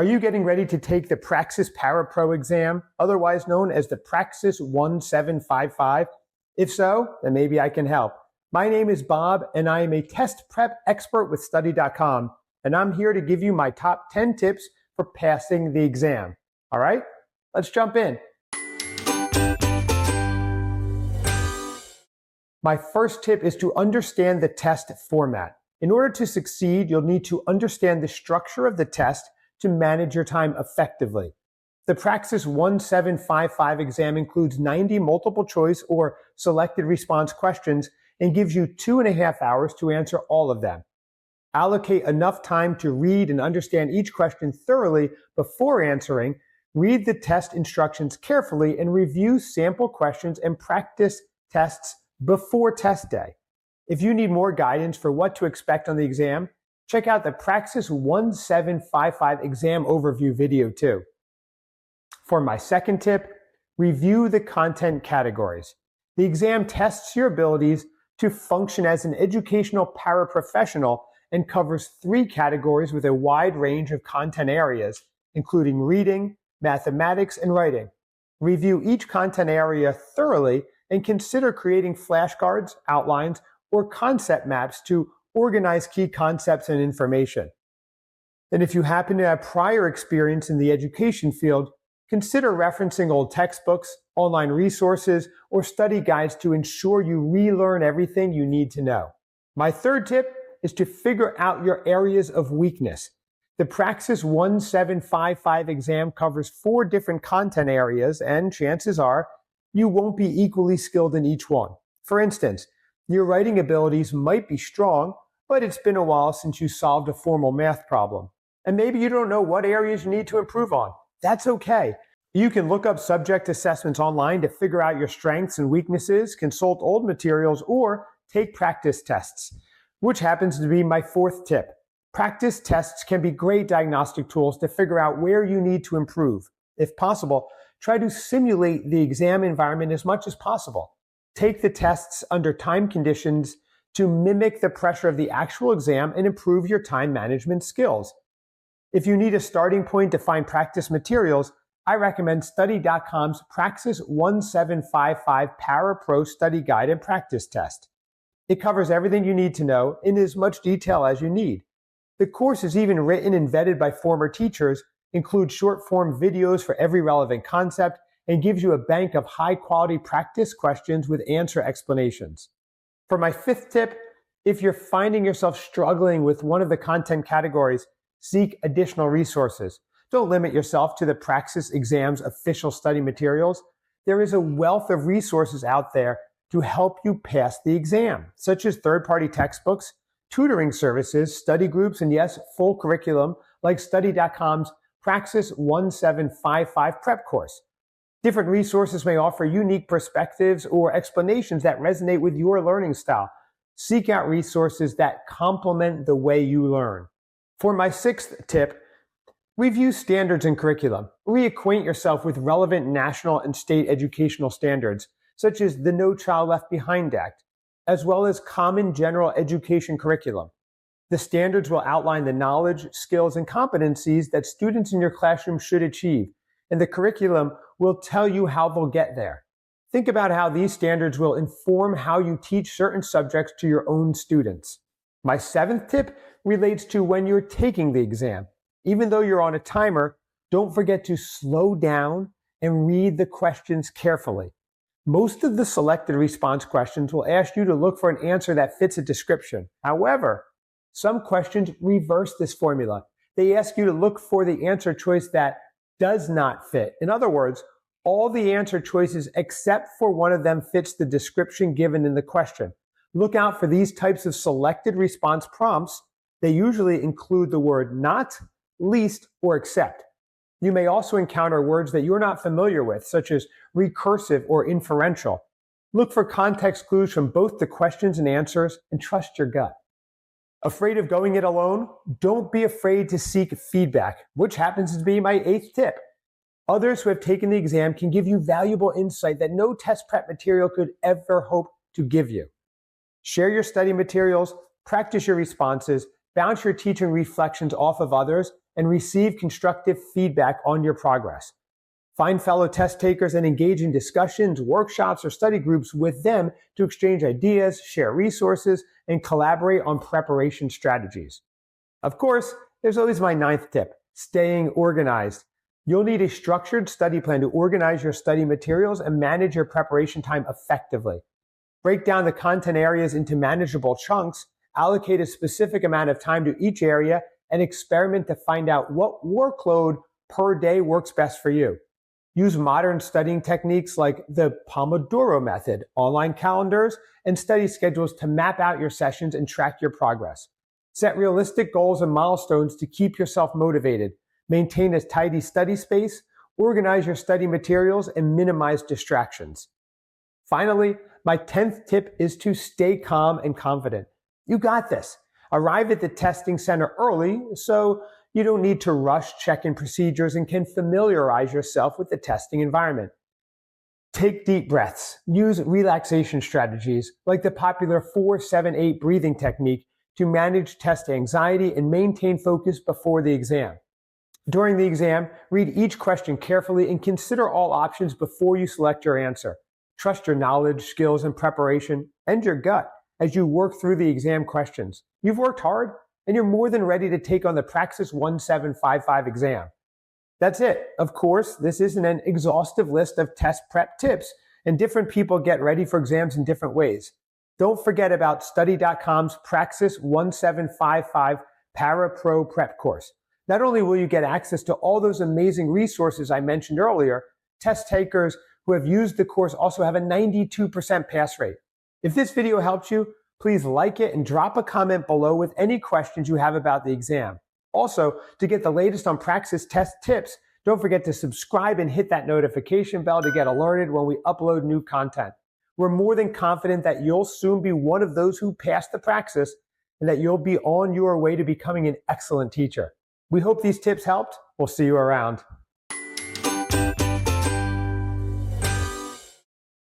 Are you getting ready to take the Praxis ParaPro exam, otherwise known as the Praxis 1755? If so, then maybe I can help. My name is Bob, and I am a test prep expert with Study.com, and I'm here to give you my top 10 tips for passing the exam. All right, let's jump in. My first tip is to understand the test format. In order to succeed, you'll need to understand the structure of the test to manage your time effectively. The Praxis 1755 exam includes 90 multiple choice or selected response questions and gives you 2.5 hours to answer all of them. Allocate enough time to read and understand each question thoroughly before answering, read the test instructions carefully, and review sample questions and practice tests before test day. If you need more guidance for what to expect on the exam, check out the Praxis 1755 exam overview video too. For my second tip, review the content categories. The exam tests your abilities to function as an educational paraprofessional and covers 3 categories with a wide range of content areas, including reading, mathematics, and writing. Review each content area thoroughly and consider creating flashcards, outlines, or concept maps to organize key concepts and information. And if you happen to have prior experience in the education field, consider referencing old textbooks, online resources, or study guides to ensure you relearn everything you need to know. My third tip is to figure out your areas of weakness. The Praxis 1755 exam covers 4 different content areas, and chances are you won't be equally skilled in each one. For instance, your writing abilities might be strong, but it's been a while since you solved a formal math problem. And maybe you don't know what areas you need to improve on. That's okay. You can look up subject assessments online to figure out your strengths and weaknesses, consult old materials, or take practice tests, which happens to be my fourth tip. Practice tests can be great diagnostic tools to figure out where you need to improve. If possible, try to simulate the exam environment as much as possible. Take the tests under time conditions to mimic the pressure of the actual exam and improve your time management skills. If you need a starting point to find practice materials, I recommend Study.com's Praxis 1755 ParaPro Study Guide and Practice Test. It covers everything you need to know in as much detail as you need. The course is even written and vetted by former teachers, includes short-form videos for every relevant concept, and gives you a bank of high-quality practice questions with answer explanations. For my fifth tip, if you're finding yourself struggling with one of the content categories, seek additional resources. Don't limit yourself to the Praxis exam's official study materials. There is a wealth of resources out there to help you pass the exam, such as third-party textbooks, tutoring services, study groups, and yes, full curriculum like Study.com's Praxis 1755 prep course. Different resources may offer unique perspectives or explanations that resonate with your learning style. Seek out resources that complement the way you learn. For my sixth tip, review standards and curriculum. Reacquaint yourself with relevant national and state educational standards, such as the No Child Left Behind Act, as well as common general education curriculum. The standards will outline the knowledge, skills, and competencies that students in your classroom should achieve, and the curriculum will tell you how they'll get there. Think about how these standards will inform how you teach certain subjects to your own students. My seventh tip relates to when you're taking the exam. Even though you're on a timer, don't forget to slow down and read the questions carefully. Most of the selected response questions will ask you to look for an answer that fits a description. However, some questions reverse this formula. They ask you to look for the answer choice that does not fit. In other words, all the answer choices except for one of them fits the description given in the question. Look out for these types of selected response prompts. They usually include the word not, least, or except. You may also encounter words that you're not familiar with, such as recursive or inferential. Look for context clues from both the questions and answers, and trust your gut. Afraid of going it alone? Don't be afraid to seek feedback, which happens to be my eighth tip. Others who have taken the exam can give you valuable insight that no test prep material could ever hope to give you. Share your study materials, practice your responses, bounce your teaching reflections off of others, and receive constructive feedback on your progress. Find fellow test takers and engage in discussions, workshops, or study groups with them to exchange ideas, share resources, and collaborate on preparation strategies. Of course, there's always my 9th tip, staying organized. You'll need a structured study plan to organize your study materials and manage your preparation time effectively. Break down the content areas into manageable chunks, allocate a specific amount of time to each area, and experiment to find out what workload per day works best for you. Use modern studying techniques like the Pomodoro method, online calendars, and study schedules to map out your sessions and track your progress. Set realistic goals and milestones to keep yourself motivated. Maintain a tidy study space, organize your study materials, and minimize distractions. Finally, my 10th tip is to stay calm and confident. You got this. Arrive at the testing center early so you don't need to rush check-in procedures and can familiarize yourself with the testing environment. Take deep breaths. Use relaxation strategies like the popular 4-7-8 breathing technique to manage test anxiety and maintain focus before the exam. During the exam, read each question carefully and consider all options before you select your answer. Trust your knowledge, skills, and preparation, and your gut as you work through the exam questions. You've worked hard, and you're more than ready to take on the Praxis 1755 exam. That's it. Of course, this isn't an exhaustive list of test prep tips, and different people get ready for exams in different ways. Don't forget about study.com's Praxis 1755 ParaPro prep course. Not only will you get access to all those amazing resources I mentioned earlier, test takers who have used the course also have a 92% pass rate. If this video helped you, please like it and drop a comment below with any questions you have about the exam. Also, to get the latest on Praxis test tips, don't forget to subscribe and hit that notification bell to get alerted when we upload new content. We're more than confident that you'll soon be one of those who pass the Praxis and that you'll be on your way to becoming an excellent teacher. We hope these tips helped. We'll see you around.